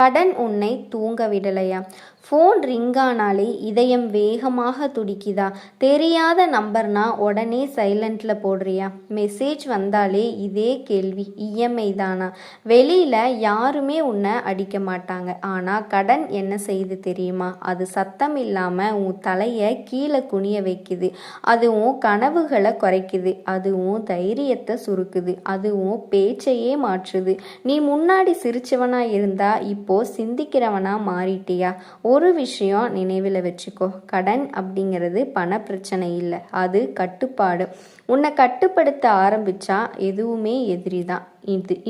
கடன் உன்னை தூங்க விடலையா? ஃபோன் ரிங்கானாலே இதயம் வேகமாக துடிக்குதா? தெரியாத நம்பர்னா உடனே சைலண்ட்ல போடுறியா? மெசேஜ் வந்தாலே இதே கேள்வி, இஎம்ஐ தானா? வெளியில யாருமே உன்னை அடிக்க மாட்டாங்க, ஆனால் கடன் என்ன செய்து தெரியுமா? அது சத்தம் இல்லாமல் உன் தலையை கீழே குனிய வைக்குது. அதுவும் கனவுகளை குறைக்குது. அதுவும் தைரியத்தை சுருக்குது. அதுவும் பேச்சையே மாற்றுது. நீ முன்னாடி சிரிச்சவனா இருந்தா இப்போ சிந்திக்கிறவனா மாறிட்டியா? ஒரு விஷயம் நினைவில் வச்சுக்கோ, கடன் அப்படிங்கிறது பண பிரச்சனை இல்லை, அது கட்டுப்பாடு. உன்னை கட்டுப்படுத்த ஆரம்பிச்சா எதுவுமே எதிரி தான்.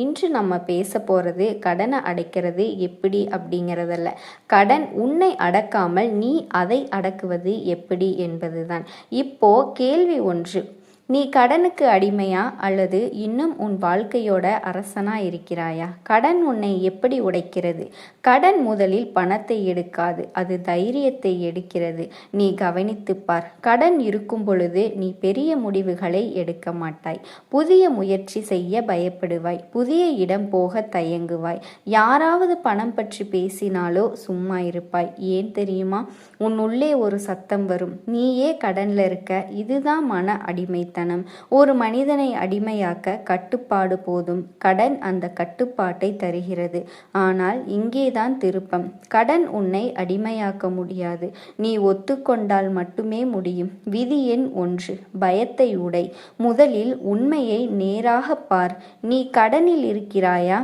இன்று நம்ம பேச போகிறது கடனை அடைக்கிறது எப்படி அப்படிங்கிறதல்ல, கடன் உன்னை அடக்காமல் நீ அதை அடக்குவது எப்படி என்பதுதான். இப்போ கேள்வி ஒன்று, நீ கடனுக்கு அடிமையா அல்லது இன்னும் உன் வாழ்க்கையோட அரசனா இருக்கிறாயா? கடன் உன்னை எப்படி உடைக்கிறது? கடன் முதலில் பணத்தை எடுக்காது, அது தைரியத்தை எடுக்கிறது. நீ கவனித்துப் பார். கடன் இருக்கும் பொழுது நீ பெரிய முடிவுகளை எடுக்க மாட்டாய். புதிய முயற்சி செய்ய பயப்படுவாய். புதிய இடம் போக தயங்குவாய். யாராவது பணம் பற்றி பேசினாலோ சும்மா இருப்பாய். ஏன் தெரியுமா? உன் உள்ளே ஒரு சத்தம் வரும், நீயே கடன்ல இருக்க, இதுதான் மன அடிமைத்தனம். ஒரு மனிதனை அடிமையாக்க கட்டுப்பாடு போதும். கடன் அந்த கட்டுப்பாட்டை தருகிறது. ஆனால் இங்கேதான் திருப்பம். கடன் உன்னை அடிமையாக்க முடியாது. நீ ஒத்துக்கொண்டால் மட்டுமே முடியும். விதி எண் 1, பயத்தை உடை. முதலில் உண்மையை நேராக பார். நீ கடனில் இருக்கிறாயா?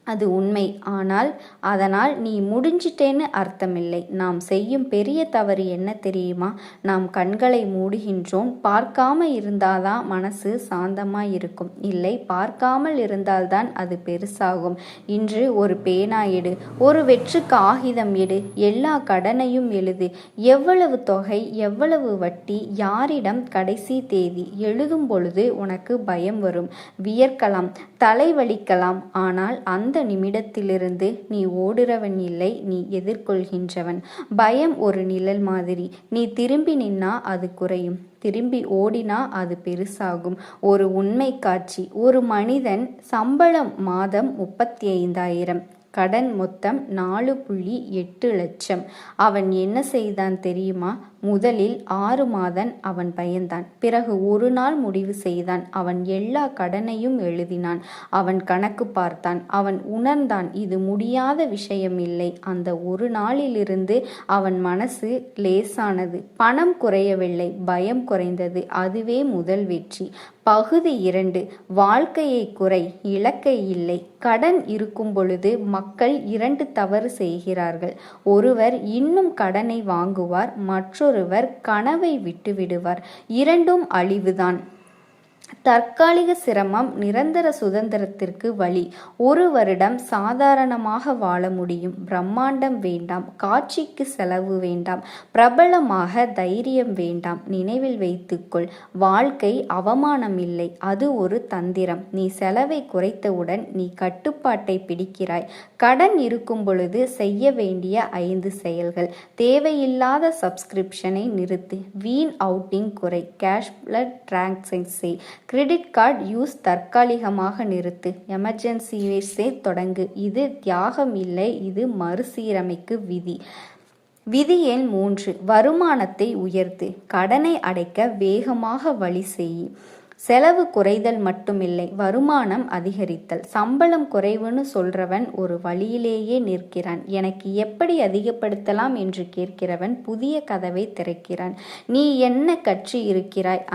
அது உண்மை. ஆனால் அதனால் நீ முடிஞ்சிட்டேன்னு அர்த்தமில்லை. நாம் செய்யும் பெரிய தவறு என்ன தெரியுமா? நாம் கண்களை மூடுகின்றோம். பார்க்காம இருந்தாதான் மனசு சாந்தமாக இருக்கும். இல்லை, பார்க்காமல் இருந்தால்தான் அது பெருசாகும். இன்று ஒரு பேனா எடு, ஒரு வெற்று காகிதம் எடு, எல்லா கடனையும் எழுது. எவ்வளவு தொகை, எவ்வளவு வட்டி, யாரிடம், கடைசி தேதி. எழுதும் பொழுது உனக்கு பயம் வரும், வியர்க்கலாம், தலைவலிக்கலாம். ஆனால் அந்த நிமிடத்திலிருந்து நீ ஓடுறவன் இல்லை, நீ எதிர்கொள்கின்றவன். பயம் ஒரு நிழல் மாதிரி. நீ திரும்பி நின்னா அது குறையும், திரும்பி ஓடினா அது பெருசாகும். ஒரு உண்மை காட்சி. ஒரு மனிதன் சம்பளம் மாதம் 35,000, கடன் மொத்தம் 4.8 லட்சம். அவன் என்ன செய்தான் தெரியுமா? முதலில் 6 மாதம் அவன் பயந்தான். பிறகு ஒரு நாள் முடிவு செய்தான். அவன் எல்லா கடனையும் எழுதினான். அவன் கணக்கு பார்த்தான். அவன் உணர்ந்தான், இது முடியாத விஷயம் இல்லை. அந்த ஒரு நாளிலிருந்து அவன் மனசு லேசானது. பணம் குறையவில்லை, பயம் குறைந்தது. அதுவே முதல் வெற்றி. பகுதி 2, வாழ்க்கையை குறை, இலக்கை இல்லை. கடன் இருக்கும் பொழுது மக்கள் 2 தவறு செய்கிறார்கள். ஒருவர் இன்னும் கடனை வாங்குவார், மற்றொருவர் கனவை விட்டுவிடுவார். இரண்டும் அழிவுதான். தற்காலிக சிரமம் நிரந்தர சுதந்திரத்திற்கு வழி. 1 வருடம் சாதாரணமாக வாழ முடியும். பிரம்மாண்டம் வேண்டாம், காட்சிக்கு செலவு வேண்டாம், பிரபலமாக தைரியம் வேண்டாம். நினைவில் வைத்துக்கொள், வாழ்க்கை அவமானம் இல்லை, அது ஒரு தந்திரம். நீ செலவை குறைத்தவுடன் நீ கட்டுப்பாட்டை பிடிக்கிறாய். கடன் இருக்கும் பொழுது செய்ய வேண்டிய 5 செயல்கள். தேவையில்லாத சப்ஸ்கிரிப்ஷனை நிறுத்து. வீண் அவுட்டிங் குறை. கேஷ்லெஸ் டிரான்சாக்ஷன் செய். கிரெடிட் கார்டு யூஸ் தற்காலிகமாக நிறுத்து. எமர்ஜென்சி யூஸை தொடங்கு. இது தியாகம் இல்லை, இது மறுசீரமைக்கு விதி. விதி எண் 3, வருமானத்தை உயர்த்து. கடனை அடைக்க வேகமாக வழி செய். செலவு குறைதல் மட்டுமில்லை, வருமானம் அதிகரித்தல். சம்பளம் குறைவுன்னு சொல்றவன் ஒரு வழியிலேயே நிற்கிறான். எனக்கு எப்படி அதிகப்படுத்தலாம் என்று கேட்கிறவன் புதிய கதவை திறக்கிறான். நீ என்ன கற்று இருக்கிறாய்?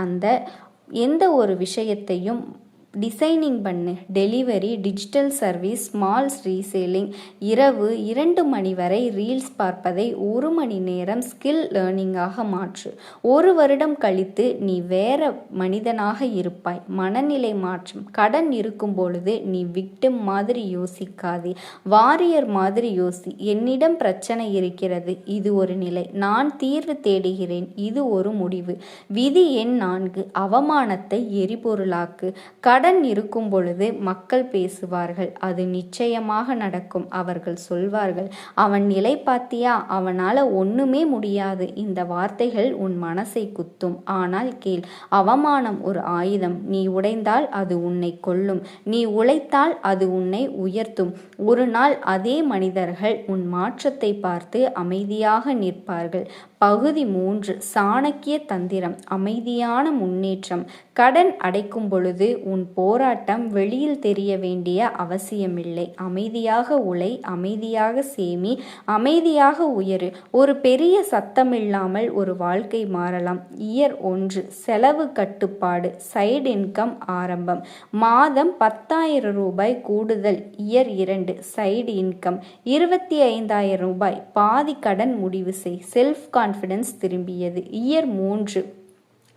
எந்த ஒரு விஷயத்தையும் டிசைனிங் பண்ணு. Delivery, digital service, small reselling. இரவு 2 மணி வரை ரீல்ஸ் பார்ப்பதை 1 மணி நேரம் ஸ்கில் லேர்னிங்காக மாற்று. 1 வருடம் கழித்து நீ வேற மனிதனாக இருப்பாய். மனநிலை மாற்றம். கடன் இருக்கும் பொழுது நீ விக்டிம் மாதிரி யோசிக்காதே, வாரியர் மாதிரி யோசி. என்னிடம் பிரச்சனை இருக்கிறது, இது ஒரு நிலை. நான் தீர்வு தேடுகிறேன், இது ஒரு முடிவு. விதி எண் 4, அவமானத்தை எரிபொருளாக்கு. கடன் கடன் இருக்கும் பொழுது மக்கள் பேசுவார்கள், அது நிச்சயமாக நடக்கும். அவர்கள் சொல்வார்கள், அவன் நிலை பாத்தியா, அவனால ஒண்ணுமே முடியாது. இந்த வார்த்தைகள் உன் மனசை குத்தும். ஆனால் கேள், அவமானம் ஒரு ஆயுதம். நீ உடைந்தால் அது உன்னை கொல்லும், நீ உழைத்தால் அது உன்னை உயர்த்தும். ஒரு நாள் அதே மனிதர்கள் உன் மாற்றத்தை பார்த்து அமைதியாக நிற்பார்கள். பகுதி 3. சாணக்கிய தந்திரம். அமைதியான முன்னேற்றம். கடன் அடைக்கும் பொழுது உன் போராட்டம் வெளியில் தெரிய வேண்டிய அவசியமில்லை. அமைதியாக உழை, அமைதியாக சேமி, அமைதியாக உயரு. ஒரு பெரிய சத்தமில்லாமல் ஒரு வாழ்க்கை மாறலாம். இயர் 1. செலவு கட்டுப்பாடு. சைடு இன்கம் ஆரம்பம். மாதம் 10,000 ரூபாய் கூடுதல். இயர் 2. சைடு இன்கம் 25,000 ரூபாய். பாதி கடன் முடிவு செய். செல்ஃப் கான்ஃபிடன்ஸ் திரும்பியது. Year 3.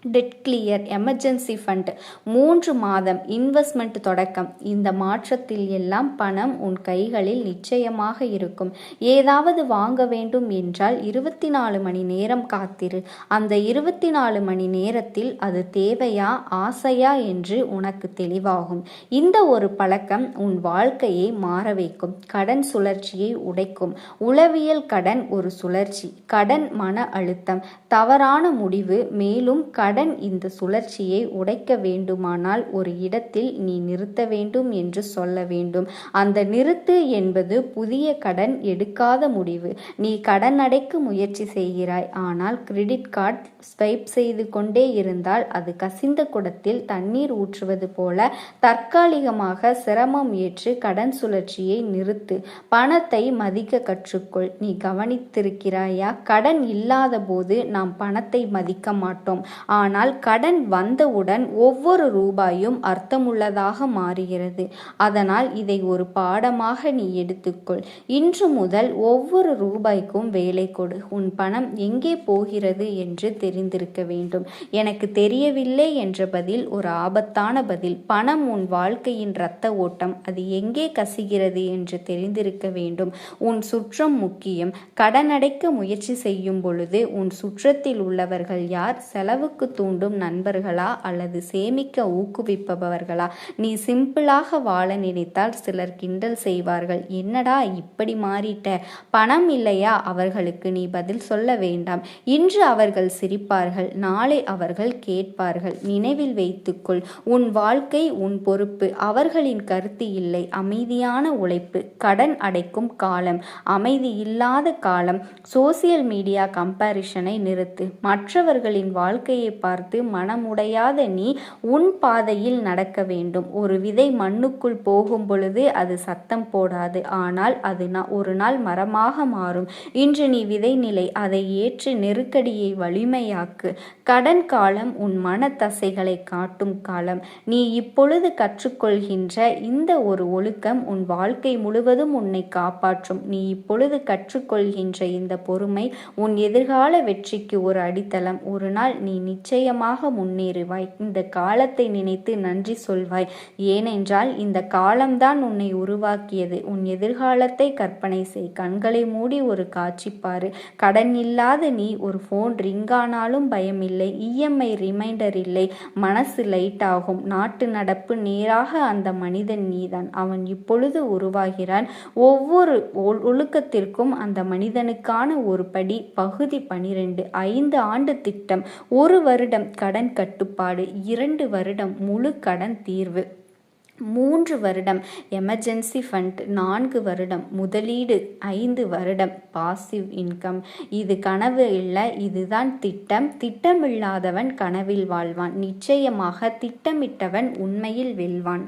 Debt clear. Emergency fund 3 மாதம். இன்வெஸ்ட்மெண்ட் தொடக்கம். இந்த மாற்றத்தில் எல்லாம் பணம் உன் கைகளில் நிச்சயமாக இருக்கும். ஏதாவது வாங்க வேண்டும் என்றால் 24 மணி நேரம் காத்திரு. அந்த 24 மணி நேரத்தில் அது தேவையா ஆசையா என்று உனக்கு தெளிவாகும். இந்த ஒரு பழக்கம் உன் வாழ்க்கையை மாற வைக்கும். கடன் சுழற்சியை உடைக்கும். உளவியல் கடன் ஒரு சுழற்சி. கடன் மன அழுத்தம், தவறான முடிவு. மேலும் கடன் இந்த சுழற்சியை உடைக்க வேண்டுமானால் ஒரு இடத்தில் நீ நிறுத்த வேண்டும் என்று சொல்ல வேண்டும். அந்த நிறுத்து என்பது புதிய கடன் எடுக்காத முடிவு. நீ கடன் அடைக்க முயற்சி செய்கிறாய், ஆனால் கிரெடிட் கார்டு ஸ்வைப் செய்து கொண்டே இருந்தால் அது கசிந்த குடத்தில் தண்ணீர் ஊற்றுவது போல தற்காலிகமாக சிரமம் ஏற்று கடன் சுழற்சியை நிறுத்து. பணத்தை மதிக்க கற்றுக்கொள். நீ கவனித்திருக்கிறாயா? கடன் இல்லாத போது நாம் பணத்தை மதிக்க மாட்டோம். ஆனால் கடன் வந்தவுடன் ஒவ்வொரு ரூபாயும் அர்த்தமுள்ளதாக மாறுகிறது. அதனால் இதை ஒரு பாடமாக நீ எடுத்துக்கொள். இன்று முதல் ஒவ்வொரு ரூபாய்க்கும் வேலை கொடு. உன் பணம் எங்கே போகிறது என்று தெரிந்திருக்க வேண்டும். எனக்கு தெரியவில்லை என்ற பதில் ஒரு ஆபத்தான பதில். பணம் உன் வாழ்க்கையின் இரத்த ஓட்டம். அது எங்கே கசிகிறது என்று தெரிந்திருக்க வேண்டும். உன் சுற்றம் முக்கியம். கடன் அடைக்க முயற்சி செய்யும் பொழுது உன் சுற்றத்தில் உள்ளவர்கள் யார்? செலவுக்கு தூண்டும் நண்பர்களா அல்லது சேமிக்க ஊக்குவிப்பவர்களா? நீ சிம்பிளாக வாழ நினைத்தால் சிலர் கிண்டல் செய்வார்கள். என்னடா இப்படி மாறிட்ட, பணம் இல்லையா? அவர்களுக்கு நீ பதில் சொல்ல வேண்டாம். இன்று அவர்கள் சிரிப்பார்கள், நாளை அவர்கள் கேட்பார்கள். நினைவில் வைத்துக்கொள், உன் வாழ்க்கை உன் பொறுப்பு. அவர்களின் கருத்து இல்லை. அமைதியான உழைப்பு. கடன் அடைக்கும் காலம், அமைதி இல்லாத காலம். சோசியல் மீடியா கம்பேரிஷனை நிறுத்து. மற்றவர்களின் வாழ்க்கையை பார்த்து மனமுடையாத நீ உன் பாதையில் நடக்க வேண்டும். ஒரு விதை மண்ணுக்குள் போகும் பொழுது அது சத்தம் போடாது, ஆனால் அது ஒரு நாள் மரமாக மாறும். இன்று நீ விதை நிலை, அதை ஏற்று நெருக்கடியை வலிமையாக்கு. கடன் காலம் உன் மன தசைகளை காட்டும் காலம். நீ இப்பொழுது கற்றுக்கொள்கின்ற இந்த ஒரு ஒழுக்கம் உன் வாழ்க்கை முழுவதும் உன்னை காப்பாற்றும். நீ இப்பொழுது கற்றுக்கொள்கின்ற இந்த பொறுமை உன் எதிர்கால வெற்றிக்கு ஒரு அடித்தளம். ஒரு நாள் நீ நிச்சயமாக முன்னேறுவாய். இந்த காலத்தை நினைத்து நன்றி சொல்வாய். ஏனென்றால் இந்த காலம்தான் உன்னை உருவாக்கியது. உன் எதிர்காலத்தை கற்பனை செய். கண்களை மூடி ஒரு காட்சி பாரு. கடன் இல்லாத நீ. ஒரு போன் ரிங்கானாலும் பயமில்லை. இஎம்ஐ ரிமைண்டர் இல்லை. மனசு லைட் ஆகும். நாட்டு நடப்பு நேராக அந்த மனிதன் நீதான். அவன் இப்பொழுது உருவாகிறான். ஒவ்வொரு ஒழுக்கத்திற்கும் அந்த மனிதனுக்கான ஒரு படி. பகுதி 12. 5 ஆண்டு திட்டம். 1 வருடம் கடன் கட்டுப்பாடு. 2 வருடம் முழு கடன் தீர்வு. 3 வருடம் எமர்ஜென்சி ஃபண்ட். 4 வருடம் முதலீடு. 5 வருடம் பாசிவ் இன்கம். இது கனவு இல்லை, இதுதான் திட்டம். திட்டமில்லாதவன் கனவில் வாழ்வான். நிச்சயமாக திட்டமிட்டவன் உண்மையில் வெல்வான்.